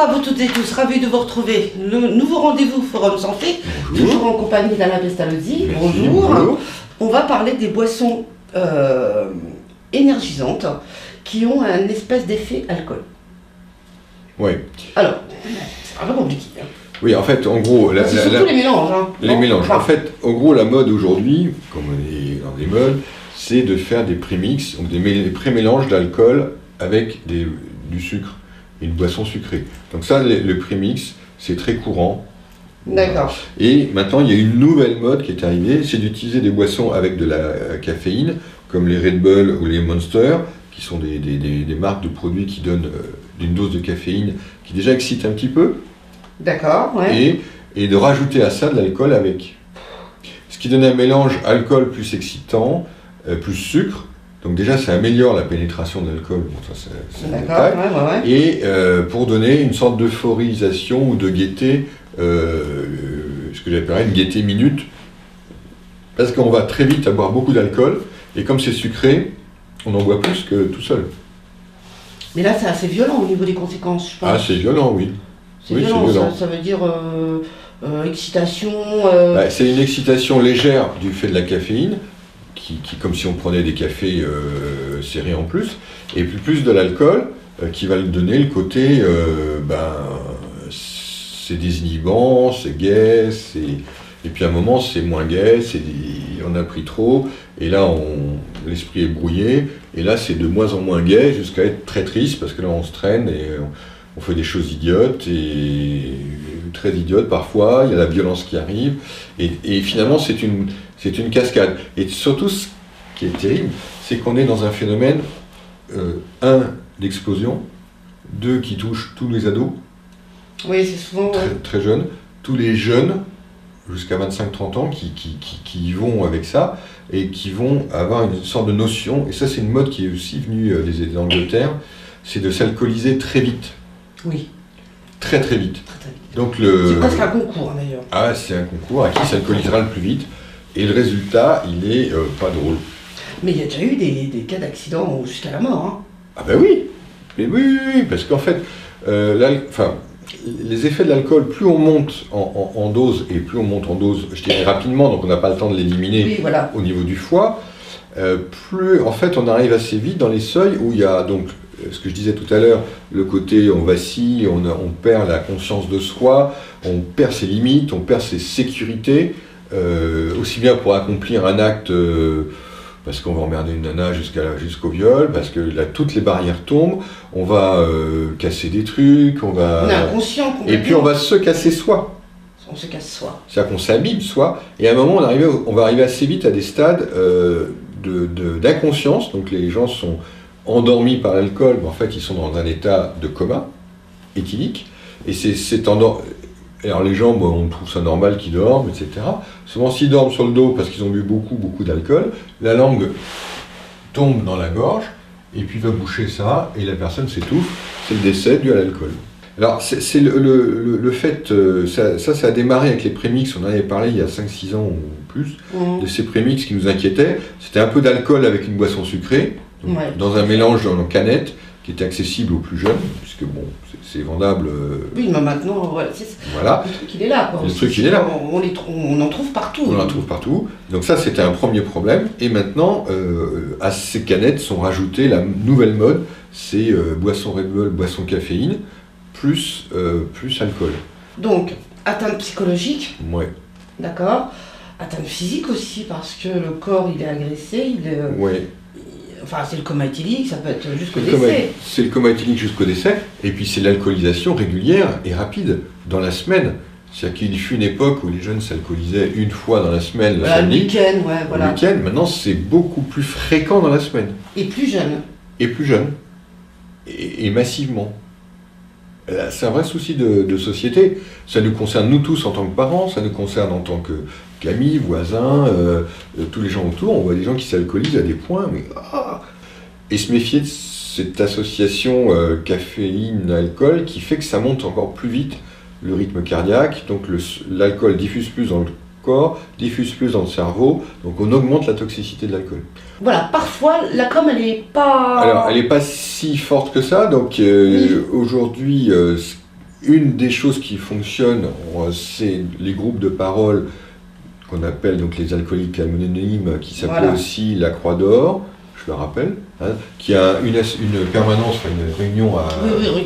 à vous toutes et tous, ravi de vous retrouver. Le nouveau rendez-vous Forum Santé, Bonjour. toujours en compagnie d'Alain Pestalozzi. Merci, Bonjour. bonjour. On va parler des boissons énergisantes qui ont un espèce d'effet alcool. Oui. Alors, c'est un peu compliqué. Hein. Oui, en fait, en gros, C'est surtout les mélanges. Hein. les Bon, mélanges. enfin, En fait, en gros, la mode aujourd'hui, comme on est dans des modes, c'est de faire des prémix, donc des pré-mélanges d'alcool avec du sucre et une boisson sucrée. Donc ça, le prémix, c'est très courant. D'accord. Et maintenant, il y a une nouvelle mode qui est arrivée, c'est d'utiliser des boissons avec de la caféine, comme les Red Bull ou les Monster, qui sont des marques de produits qui donnent une dose de caféine qui déjà excite un petit peu, D'accord, ouais. et de rajouter à ça de l'alcool avec. Ce qui donne un mélange alcool plus excitant, plus sucre. Donc déjà, ça améliore la pénétration de l'alcool. Bon, ça, c'est un D'accord, détail. ouais. Et pour donner une sorte d'euphorisation ou de gaieté, ce que j'appellerais une gaieté minute, parce qu'on va très vite avoir beaucoup d'alcool, et comme c'est sucré, on en boit plus que tout seul. Mais là, c'est assez violent au niveau des conséquences, je pense. Ah, c'est violent, oui. C'est oui, violent, c'est violent. ça veut dire excitation. Bah, c'est une excitation légère du fait de la caféine, qui comme si on prenait des cafés serrés en plus, et puis plus de l'alcool, qui va lui donner le côté, c'est désinhibant, c'est gai, et puis à un moment c'est moins gai, on a pris trop, et là l'esprit est brouillé, et là c'est de moins en moins gai jusqu'à être très triste, parce que là on se traîne et on fait des choses idiotes, et très idiotes parfois, il y a la violence qui arrive, et finalement c'est une cascade. Et surtout ce qui est terrible, c'est qu'on est dans un phénomène, d'explosion, 2 qui touche tous les ados, Oui, c'est souvent. très jeunes, tous les jeunes, jusqu'à 25-30 ans, qui y vont avec ça, et qui vont avoir une sorte de notion, et ça c'est une mode qui est aussi venue d'Angleterre, c'est de s'alcooliser très vite. Oui. Très vite. Très vite. Donc C'est presque un concours hein, d'ailleurs. Ah, c'est un concours à qui s'alcoolisera le plus vite, et le résultat, il est pas drôle. Mais il y a déjà eu des cas d'accident jusqu'à la mort. Hein. Ah ben oui, mais oui, parce qu'en fait, les effets de l'alcool, plus on monte en dose, et plus on monte en dose, je dirais rapidement, donc on n'a pas le temps de l'éliminer Oui, voilà. au niveau du foie, plus en fait on arrive assez vite dans les seuils où il y a donc, ce que je disais tout à l'heure, le côté on vacille, on perd la conscience de soi, on perd ses limites, on perd ses sécurités, aussi bien pour accomplir un acte, parce qu'on va emmerder une nana jusqu'au viol, parce que là toutes les barrières tombent, on va casser des trucs, on est inconscient complètement. Et puis on va se casser soi. On se casse soi. C'est-à-dire qu'on s'abîme soi, et à un moment on va arriver assez vite à des stades d'inconscience, donc les gens sont endormis par l'alcool, mais en fait ils sont dans un état de coma éthylique, et alors les gens, on trouve ça normal qu'ils dorment, etc. Souvent s'ils dorment sur le dos parce qu'ils ont bu beaucoup d'alcool, la langue tombe dans la gorge, et puis va boucher ça, et la personne s'étouffe, c'est le décès dû à l'alcool. Alors c'est le fait, ça a démarré avec les prémix, on en avait parlé il y a 5-6 ans ou plus, de ces prémix qui nous inquiétaient. C'était un peu d'alcool avec une boisson sucrée, donc, dans un mélange dans une canette, qui était accessible aux plus jeunes, puisque bon, c'est vendable. Oui, mais maintenant, voilà. Le truc il est là. Quoi. Le truc il est là. On en trouve partout. On en trouve partout. Donc ça c'était un premier problème. Et maintenant, à ces canettes sont rajoutées la nouvelle mode, c'est boisson Red Bull, boisson caféine, plus alcool. Donc, atteinte psychologique. Ouais. D'accord. Atteinte physique aussi, parce que le corps il est agressé, Ouais. Enfin, c'est le coma éthylique, ça peut être jusqu'au décès. C'est le coma éthylique jusqu'au décès, et puis c'est l'alcoolisation régulière et rapide dans la semaine. C'est-à-dire qu'il fut une époque où les jeunes s'alcoolisaient une fois dans la semaine, le samedi. Le week-end, ouais, voilà. Le week-end, maintenant c'est beaucoup plus fréquent dans la semaine. Et plus jeune. Et plus jeune. Et massivement. C'est un vrai souci de société. Ça nous concerne nous tous en tant que parents, ça nous concerne en tant qu'amis, voisins, tous les gens autour. On voit des gens qui s'alcoolisent à des points, et se méfier de cette association caféine-alcool qui fait que ça monte encore plus vite le rythme cardiaque, donc l'alcool diffuse plus dans le corps, diffuse plus dans le cerveau, donc on augmente la toxicité de l'alcool. Voilà, parfois la com elle est pas... Alors elle n'est pas si forte que ça, donc aujourd'hui une des choses qui fonctionne, c'est les groupes de parole qu'on appelle donc les alcooliques anonymes, qui s'appelle Voilà. aussi la Croix d'Or, je le rappelle, hein, qui a une permanence, enfin, une réunion à... Oui.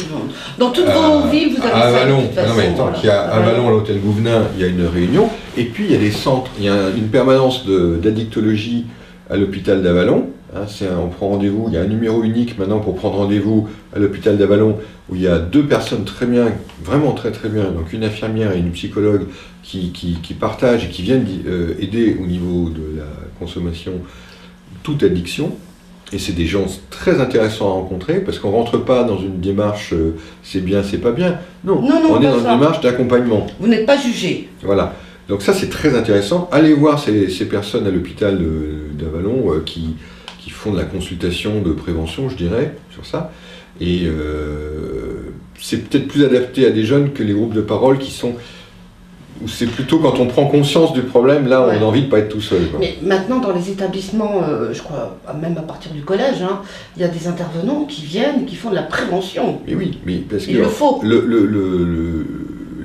Dans toutes vos villes, vous avez à ça. Avalon, De toute façon, non mais attends, voilà. qui a à Avalon, à l'hôtel Gouvenin, il y a une réunion, et puis il y a des centres, il y a une permanence d'addictologie à l'hôpital d'Avalon, hein, on prend rendez-vous, il y a un numéro unique maintenant pour prendre rendez-vous à l'hôpital d'Avalon, où il y a 2 personnes très bien, vraiment très très bien, donc une infirmière et une psychologue qui partagent et qui viennent aider au niveau de la consommation toute addiction. Et c'est des gens très intéressants à rencontrer, parce qu'on ne rentre pas dans une démarche c'est bien, c'est pas bien. Non, on est dans une démarche d'accompagnement. Vous n'êtes pas jugé. Voilà. Donc ça, c'est très intéressant. Allez voir ces personnes à l'hôpital d'Avalon qui font de la consultation de prévention, je dirais, sur ça. Et c'est peut-être plus adapté à des jeunes que les groupes de parole qui sont... Où c'est plutôt quand on prend conscience du problème, là, on a envie de ne pas être tout seul. Quoi. Mais maintenant, dans les établissements, je crois, même à partir du collège, hein, il y a des intervenants qui viennent, qui font de la prévention. Mais oui, mais parce que il le faut.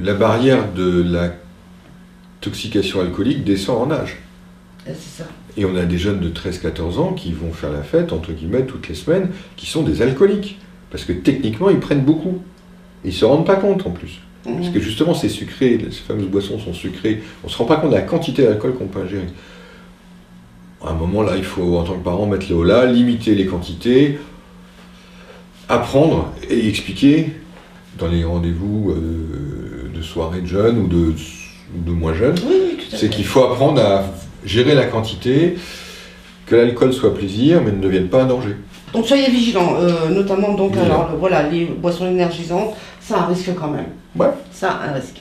La barrière de la intoxication alcoolique descend en âge. C'est ça. Et on a des jeunes de 13-14 ans qui vont faire la fête, entre guillemets, toutes les semaines, qui sont des alcooliques. Parce que techniquement, ils prennent beaucoup. Et ils ne se rendent pas compte, en plus. Parce que justement, c'est sucré, ces fameuses boissons sont sucrées. On ne se rend pas compte de la quantité d'alcool qu'on peut ingérer. À un moment, là, il faut, en tant que parent, mettre le haut là, limiter les quantités, apprendre et expliquer dans les rendez-vous de soirée de jeunes ou de moins jeunes. Oui, tout à fait. C'est qu'il faut apprendre à gérer la quantité, que l'alcool soit plaisir, mais ne devienne pas un danger. Donc soyez vigilants, notamment donc, alors, voilà, les boissons énergisantes, ça a un risque quand même. Ouais. Ça a un risque.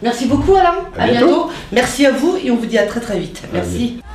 Merci beaucoup Alain, à bientôt. Merci à vous et on vous dit à très très vite. Merci. Allez.